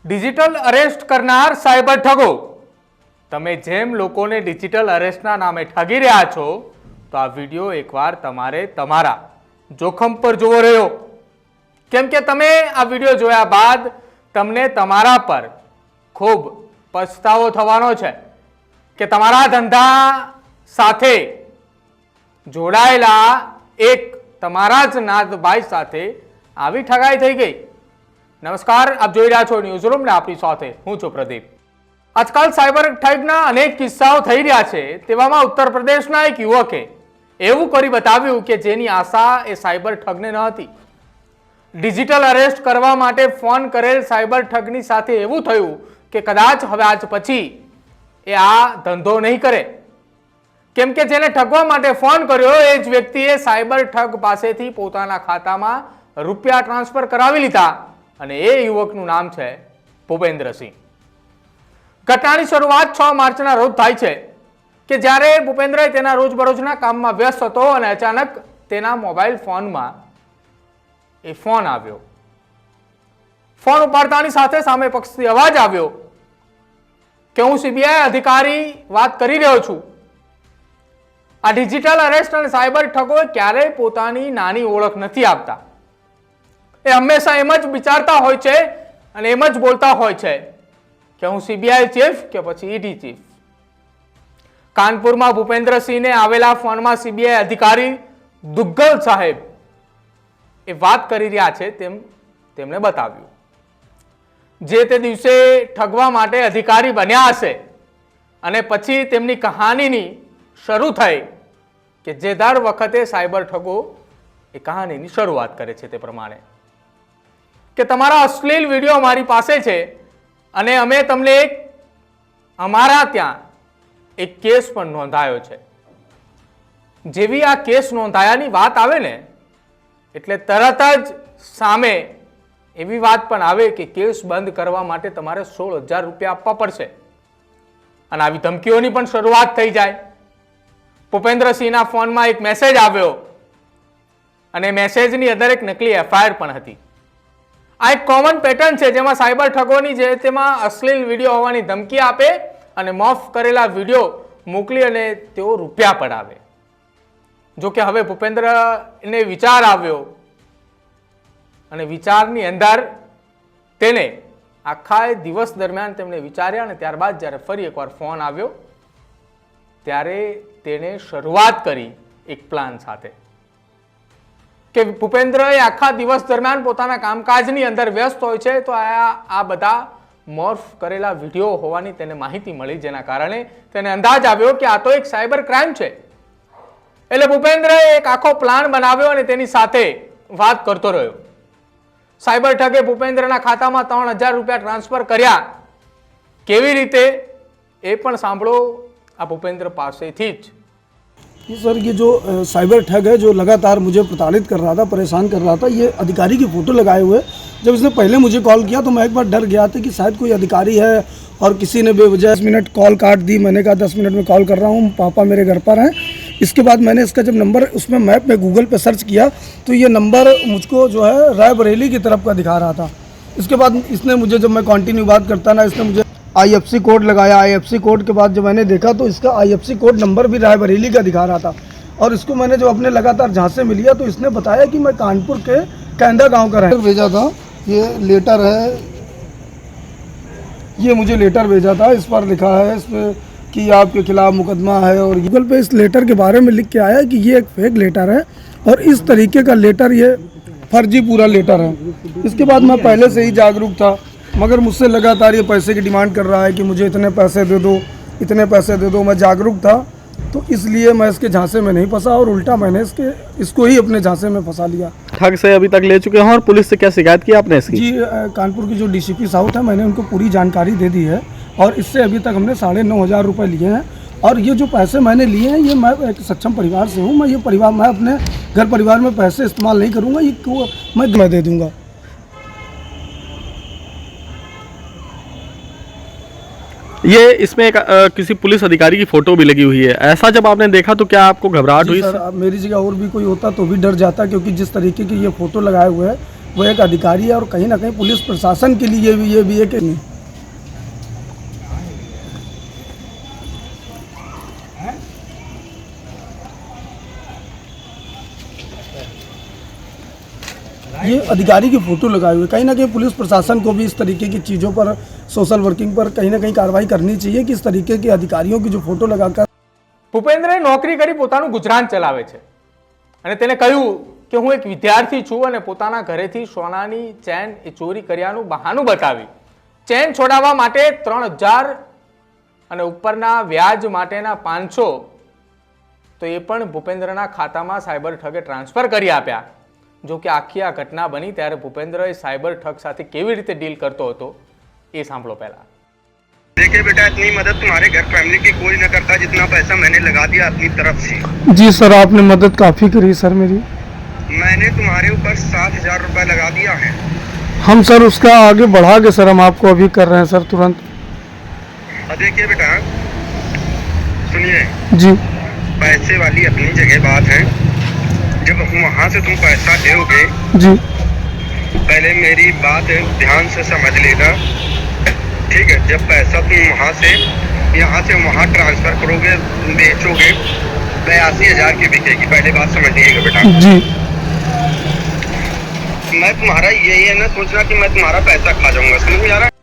Digital arrest કરનાર cyber ઠગો। તમે જેમ લોકોને ડિજિટલ અરેસ્ટના નામે ઠગી રહ્યા છો તો આ વિડીયો એકવાર તમારે તમારા જોખમ પર જોવો રહ્યો, કેમ કે તમે આ વિડીયો જોયા બાદ તમને તમારા પર ખૂબ પછતાવો થવાનો છે કે તમારા ધંધા સાથે જોડાયેલા એક તમારા જ નાતભાઈ સાથે આવી ઠગાઈ થઈ ગઈ। નમસ્કાર, આપ જોઈ રહ્યા છો ન્યૂઝ રૂમ ને આપણી સાથે હું છું પ્રદીપ। આજકાલ સાયબર ઠગના અનેક કિસ્સાઓ થઈ રહ્યા છે, તેવામાં ઉત્તર પ્રદેશના એક યુવકે એવું કરી બતાવ્યું કે જેની આશા એ સાયબર ઠગને ન હતી। ડિજિટલ અરેસ્ટ કરવા માટે ફોન કરેલ સાયબર ઠગની સાથે એવું થયું કે કદાચ હવે આજ પછી એ આ ધંધો નહીં કરે, કેમ કે જેને ઠગવા માટે ફોન કર્યો એ જ વ્યક્તિએ સાયબર ઠગ પાસેથી પોતાના ખાતામાં રૂપિયા ટ્રાન્સફર કરાવી લીધા અને એ યુવકનું નામ છે ભૂપેન્દ્રસિંહ। ઘટનાની શરૂઆત 6 માર્ચના રોજ થાય છે કે જ્યારે ભૂપેન્દ્ર તેના રોજબરોજના કામમાં વ્યસ્ત હતો અને અચાનક તેના મોબાઈલ ફોનમાં એ ફોન આવ્યો। ફોન ઉપાડતાની સાથે સામે પક્ષથી અવાજ આવ્યો કે હું સીબીઆઈ અધિકારી વાત કરી રહ્યો છું। આ ડિજિટલ અરેસ્ટ અને સાયબર ઠગો ક્યારેય પોતાની નાની ઓળખ નથી આપતા। એ હંમેશા એમ જ વિચારતા હોય છે અને એમ જ બોલતા હોય છે કે હું સીબીઆઈ ચીફ કે પછી ઈડી ચીફ। કાનપુરમાં ભૂપેન્દ્રસિંહને આવેલા ફોનમાં સીબીઆઈ અધિકારી દુગ્ગલ સાહેબ એ વાત કરી રહ્યા છે તેમ તેમણે બતાવ્યું। જે તે દિવસે ઠગવા માટે અધિકારી બન્યા હશે અને પછી તેમની કહાનીની શરૂ થઈ કે જે દર વખતે સાયબર ઠગો એ કહાનીની શરૂઆત કરે છે તે પ્રમાણે કે તમારા અશ્લીલ વિડીયો અમારી પાસે છે અને અમે તમને અમારા ત્યાં એક કેસ પણ નોંધાયો છે। જેવી આ કેસ નોંધાયાની વાત આવે ને એટલે તરત જ સામે એવી વાત પણ આવે કે કેસ બંધ કરવા માટે તમારે 16,000 રૂપિયા આપવા પડશે અને આવી ધમકીઓની પણ શરૂઆત થઈ જાય। ભૂપેન્દ્રસિંહના ફોનમાં એક મેસેજ આવ્યો અને મેસેજની અંદર એક નકલી એફઆઈઆર પણ હતી। આ એક કોમન પેટર્ન છે જેમાં સાયબર ઠગોની જે તેમાં અશ્લીલ વિડીયો હોવાની ધમકી આપે અને મોફ કરેલા વિડીયો મોકલી અને તેઓ રૂપિયા પડાવે। જો કે હવે ભૂપેન્દ્રને વિચાર આવ્યો અને વિચારની અંદર તેને આખા દિવસ દરમિયાન તેમણે વિચાર્યા અને ત્યારબાદ જ્યારે ફરી એકવાર ફોન આવ્યો ત્યારે તેણે શરૂઆત કરી એક પ્લાન સાથે કે ભૂપેન્દ્રએ આખા દિવસ દરમિયાન પોતાના કામકાજની અંદર વ્યસ્ત હોય છે તો આ બધા મોર્ફ કરેલા વિડીયો હોવાની તેને માહિતી મળી, જેના કારણે તેને અંદાજ આવ્યો કે આ તો એક સાયબર ક્રાઇમ છે। એટલે ભૂપેન્દ્રએ એક આખો પ્લાન બનાવ્યો અને તેની સાથે વાત કરતો રહ્યો। સાયબર ઠગે ભૂપેન્દ્રના ખાતામાં 3,000 રૂપિયા ટ્રાન્સફર કર્યા। કેવી રીતે એ પણ સાંભળો આ ભૂપેન્દ્ર પાસેથી જ। ये सर, ये जो साइबर ठग है जो लगातार मुझे प्रताड़ित कर रहा था, परेशान कर रहा था, ये अधिकारी की फ़ोटो लगाए हुए। जब इसने पहले मुझे कॉल किया तो मैं एक बार डर गया था कि शायद कोई अधिकारी है और किसी ने बेवजह 10 मिनट कॉल काट दी। मैंने कहा 10 मिनट में कॉल कर रहा हूँ, पापा मेरे घर पर हैं। इसके बाद मैंने इसका जब नंबर उसमें मैप में गूगल पे सर्च किया तो ये नंबर मुझको जो है रायबरेली की तरफ का दिखा रहा था। इसके बाद इसने मुझे, जब मैं कंटिन्यू बात करता ना, इसने मुझे IFC कोड लगाया। IFC कोड के बाद जब मैंने देखा तो इसका IFC कोड नंबर भी रायबरेली का दिखा रहा था। और इसको मैंने जब अपने लगातार झांसे में लिया तो इसने बताया कि मैं कानपुर के कैंडा गांव का रहने भेजा था। ये लेटर है, ये मुझे लेटर भेजा था। इस पर लिखा है इसमें कि आपके खिलाफ मुकदमा है और गूगल पे इस लेटर के बारे में लिख के आया कि ये एक फेक लेटर है और इस तरीके का लेटर, ये फर्जी पूरा लेटर है। इसके बाद मैं पहले से ही जागरूक था, मगर मुझसे लगातार ये पैसे की डिमांड कर रहा है कि मुझे इतने पैसे दे दो, इतने पैसे दे दो। मैं जागरूक था तो इसलिए मैं इसके झांसे में नहीं फंसा और उल्टा मैंने इसको ही अपने झांसे में फंसा लिया। ठग से अभी तक ले चुके हैं और पुलिस से क्या शिकायत की आपने इसकी? जी, कानपुर की जो DCP साउथ है, मैंने उनको पूरी जानकारी दे दी है और इससे अभी तक हमने 9,500 रुपये लिए हैं। और ये जो पैसे मैंने लिए हैं, ये मैं एक सक्षम परिवार से हूँ। मैं ये परिवार, मैं अपने घर परिवार में पैसे इस्तेमाल नहीं करूँगा, ये मैं दे दूँगा। ये इसमें एक किसी पुलिस अधिकारी की फोटो भी लगी हुई है। ऐसा जब आपने देखा तो क्या आपको घबराहट हुई? सर, मेरी जगह और भी कोई होता तो भी डर जाता, क्योंकि जिस तरीके की ये फोटो लगाए हुए हैं वो एक अधिकारी है और कहीं ना कहीं पुलिस प्रशासन के लिए ये भी है कि नहीं। ये अधिकारी की फोटो लगाए हुए, कहीं ना कहीं पुलिस प्रशासन को भी इस तरीके की चीज़ों पर, सोशल वर्किंग पर कहीं ना कहीं कार्रवाई करनी चाहिए कि इस तरीके के अधिकारियों की जो फोटो लगाकर ભૂપેન્દ્રે નોકરી કરી પોતાનું ગુજરાન ચલાવે છે અને તેને કહ્યું કે હું એક વિદ્યાર્થી છું અને પોતાના ઘરેથી સોનાની ચેન એ ચોરી કર્યાનું બહાનું બતાવી ચેન છોડાવવા માટે 3000 અને ઉપરના વ્યાજ માટેના 500 તો એ પણ ભૂપેન્દ્રના ખાતામાં સાયબર ઠગે ટ્રાન્સફર કરી આપ્યા। જો કે આખી આ ઘટના બની ત્યારે ભૂપેન્દ્ર એ સાયબર ઠગ સાથે કેવી રીતે ડીલ કરતો હતો એ સાંભળો પહેલા। देखिए बेटा, इतनी मदद तुम्हारे घर फैमिली की कोई न करता जितना पैसा मैंने लगा दिया अपनी तरफ से। जी सर, आपने मदद काफ़ी करी सर मेरी। मैंने तुम्हारे ऊपर 7,000 रुपए लगा दिया है। हम सर उसका आगे बढ़ा के सर हम आपको अभी कर रहे हैं सर तुरंत। और देखिए बेटा, सुनिए, जी पैसे वाली अपनी जगह बात है। जब वहाँ से तुम पैसा दोगे, जी पहले मेरी बात ध्यान से समझ लेना, ठीक है। जब पैसा तुम वहाँ से यहाँ से वहाँ ट्रांसफर करोगे, बेचोगे, 82,000 की बिकेगी। पहले बात समझिएगा बेटा। जी मैं तुम्हारा यही है ना सोचना कि मैं तुम्हारा पैसा खा जाऊंगा, समझ में आ रहा है?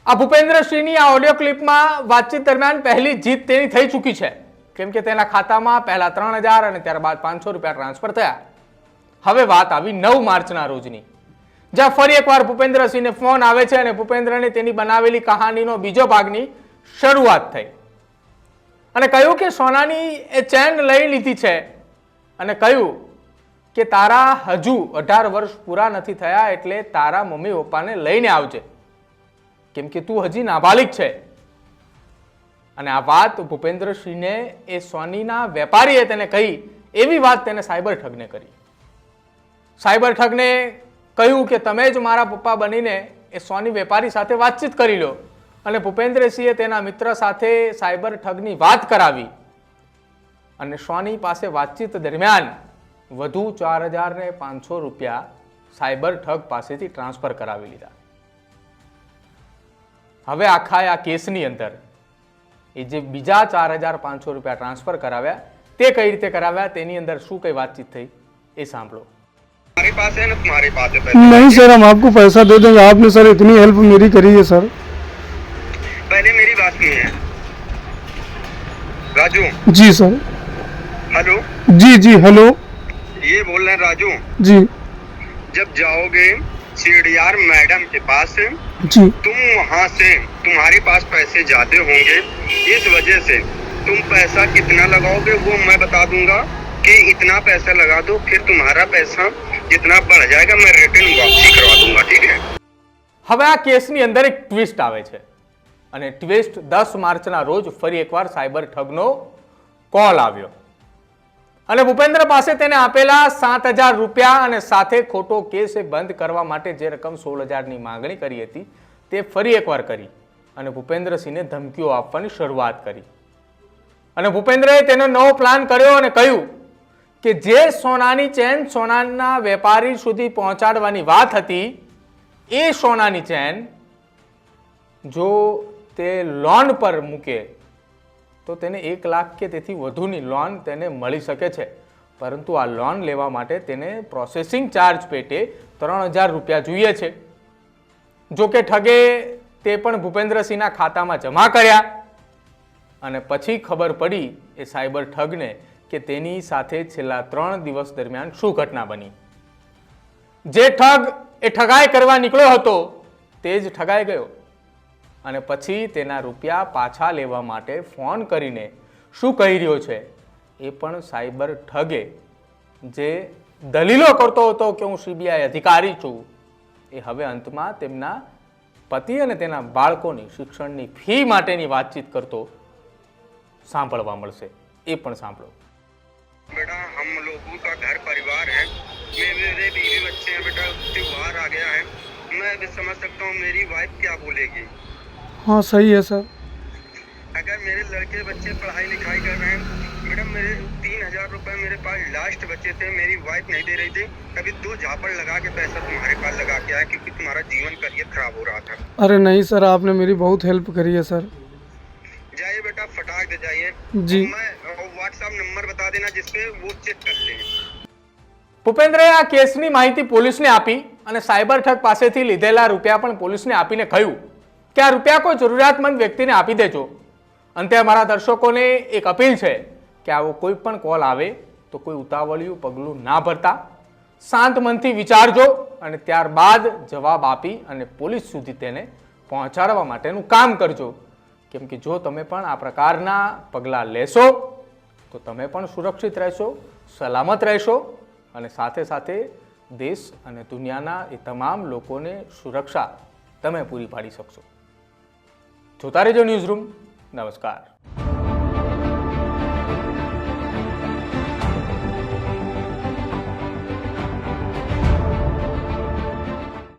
આ ભૂપેન્દ્રસિંહની આ ઓડિયો ક્લિપમાં વાતચીત દરમિયાન પહેલી જીત તેની થઈ ચૂકી છે, કેમ કે તેના ખાતામાં પહેલા 3000 અને ત્યારબાદ 500 રૂપિયા ટ્રાન્સફર થયા। હવે વાત આવી 9 માર્ચના રોજની, જ્યાં ફરી એકવાર ભૂપેન્દ્રસિંહને ફોન આવે છે અને ભૂપેન્દ્રને તેની બનાવેલી કહાનીનો બીજો ભાગની શરૂઆત થઈ અને કહ્યું કે સોનાની એ ચેન લઈ લીધી છે અને કહ્યું કે તારા હજુ 18 વર્ષ પૂરા નથી થયા એટલે તારા મમ્મી પપ્પાને લઈને આવજે, કેમ કે તું હજી નાબાલિગ છે। અને આ વાત ભૂપેન્દ્રસિંહને એ સોનીના વેપારીએ તેને કહી, એવી વાત તેને સાયબર ઠગને કરી। સાયબર ઠગને કહ્યું કે તમે જ મારા પપ્પા બનીને એ સોની વેપારી સાથે વાતચીત કરી લો અને ભૂપેન્દ્રસિંહે તેના મિત્ર સાથે સાયબર ઠગની વાત કરાવી અને સોની પાસે વાતચીત દરમિયાન વધુ 4,500 રૂપિયા સાયબર ઠગ પાસેથી ટ્રાન્સફર કરાવી લીધા। હવે આખા આ કેસની અંદર એ જે બીજા 4,500 રૂપિયા ટ્રાન્સફર કરાવ્યા તે કઈ રીતે કરાવ્યા, તેની અંદર શું કઈ વાતચીત થઈ એ સાંભળો। तुम्हारे पास है ना, तुम्हारे पास है पैसा। नहीं सर, हम आपको पैसा दे देंगे। आपने सर इतनी हेल्प मेरी करी है सर। पहले मेरी बात सुनिए राजू। जी सर। हेलो, जी जी हेलो। ये बोल रहे हैं राजू। जी जब जाओगे सीडीआर मैडम के पास, जी तुम वहाँ से तुम्हारे पास पैसे ज्यादा होंगे, इस वजह से तुम पैसा कितना लगाओगे वो मैं बता दूंगा कि इतना पैसा लगा दो, फिर तुम्हारा पैसा जितना बढ़ जाएगा मैं रिटर्न वापसी करवा दूंगा, ठीक है। હવે આ કેસની અંદર એક ટ્વિસ્ટ આવે છે અને ટ્વિસ્ટ 10 માર્ચના રોજ ફરી એકવાર સાયબર ઠગનો કોલ આવ્યો અને ભૂપેન્દ્ર પાસે તેને આપેલા 7,000 રૂપિયા અને સાથે ખોટો કેસ બંધ કરવા માટે જે રકમ 16,000ની માંગણી કરી હતી તે ફરી એકવાર કરી અને ભૂપેન્દ્રસિંહને ધમકીઓ આપવાની શરૂઆત કરી અને ભૂપેન્દ્રએ તેનો નવો પ્લાન કર્યો અને કહ્યું કે જે સોનાની ચેન સોનાના વેપારી સુધી પહોંચાડવાની વાત હતી એ સોનાની ચેન જો તે લોન પર મૂકે તો તેને 1 લાખ કે તેથી વધુની લોન તેને મળી શકે છે, પરંતુ આ લોન લેવા માટે તેને પ્રોસેસિંગ ચાર્જ પેટે 3,000 રૂપિયા જોઈએ છે। જો કે ઠગે તે પણ ભૂપેન્દ્રસિંહના ખાતામાં જમા કર્યા અને પછી ખબર પડી એ સાયબર ઠગને કે તેની સાથે છેલ્લા 3 દિવસ દરમિયાન શું ઘટના બની। જે ઠગ એ ઠગાઈ કરવા નીકળ્યો હતો તે જ ઠગાઈ ગયો અને પછી તેના રૂપિયા પાછા લેવા માટે ફોન કરીને શું કહી રહ્યો છે એ પણ સાયબર ઠગે જે દલીલો કરતો હતો કે હું સીબીઆઈ અધિકારી છું એ હવે અંતમાં તેમના પતિ અને તેના બાળકોની શિક્ષણની ફી માટેની વાતચીત કરતો સાંભળવા મળશે, એ પણ સાંભળો। बेटा, हम लोगों का घर परिवार है, मेरे बीवी बच्चे हैं बेटा, त्योहार आ गया है, मैं भी समझ सकता हूँ मेरी वाइफ क्या बोलेगी। हाँ सही है सर। अगर मेरे लड़के बच्चे पढ़ाई लिखाई कर रहे हैं बेटा, मैडम मेरे 3,000 रुपए मेरे पास लास्ट बचे थे, मेरी वाइफ नहीं दे रही थी, कभी 2 झापड़ लगा के पैसा तुम्हारे पास लगा के आया क्योंकि तुम्हारा जीवन करियर खराब हो रहा था। अरे नहीं सर, आपने मेरी बहुत हेल्प करी है सर। जाइए बेटा, फटाक दे जाइए। जी। मैं व्हाट्सएप नंबर बता देना जिसपे वो चेक कर ले। ભૂપેન્દ્રએ આ કેસની માહિતી પોલીસને આપી અને સાયબર ઠગ પાસેથી લીધેલા રૂપિયા પણ પોલીસને આપીને કહ્યું કે આ રૂપિયા કોઈ જરૂરિયાતમંદ વ્યક્તિને આપી દેજો। અંતે અમારા દર્શકોને એક અપીલ છે કે આવો કોઈ પણ કોલ આવે તો કોઈ ઉતાવળિયું પગલું ના ભરતા શાંત મનથી વિચારજો અને ત્યારબાદ જવાબ આપી અને પોલીસ સુધી તેને પહોંચાડવા માટેનું કામ કરજો, કેમ કે જો તમે પણ આ પ્રકારના પગલાં લેશો તો તમે પણ સુરક્ષિત રહેશો, સલામત રહેશો અને સાથે સાથે દેશ અને દુનિયાના એ તમામ લોકોને સુરક્ષા તમે પૂરી પાડી શકશો। જોતા રહેજો ન્યૂઝરૂમ। નમસ્કાર।